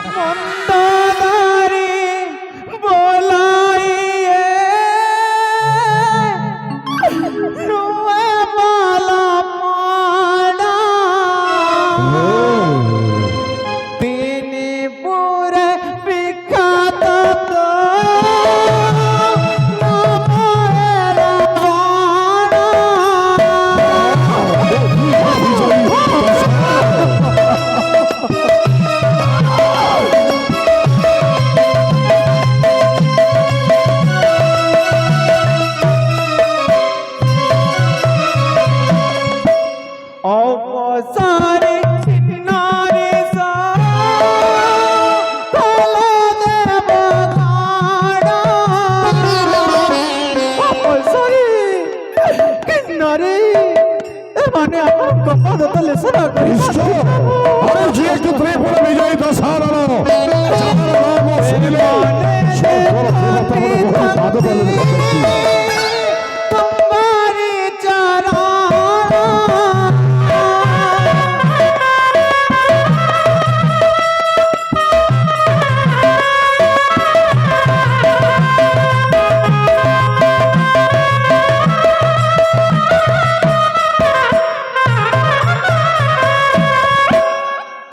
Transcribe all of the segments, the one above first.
মন্দদারি বলাইয়ে নুয়ে মালা পাড়া তিনি পুরে বিখ্যাত তো অবসারে চিন্নারে সা কলে দেব গাড়া অবসারে কিন্নারে মানে আমার কথা তলে শোনা করিস আরে যে একটু প্রে পড়ে বিজয়ী দশার আলো নাম শুনিলে তোমারি চরণ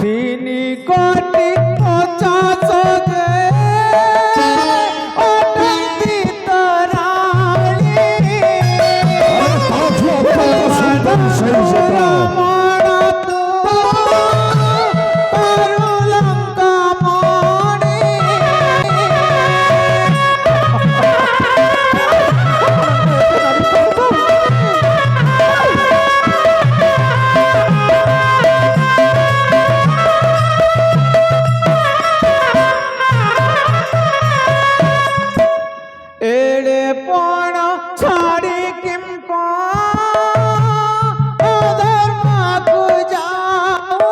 তিনি কোটি 50 দে অটন্তি তরালি রমণ তু তরুলঙ্কা মণি এড়ে পড়া ছাড়ি কিম্পা অধর্মকু যাও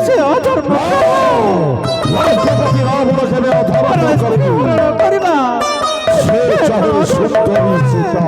সে অধর্ম করিবা সে চাহে সুন্দরী সীতা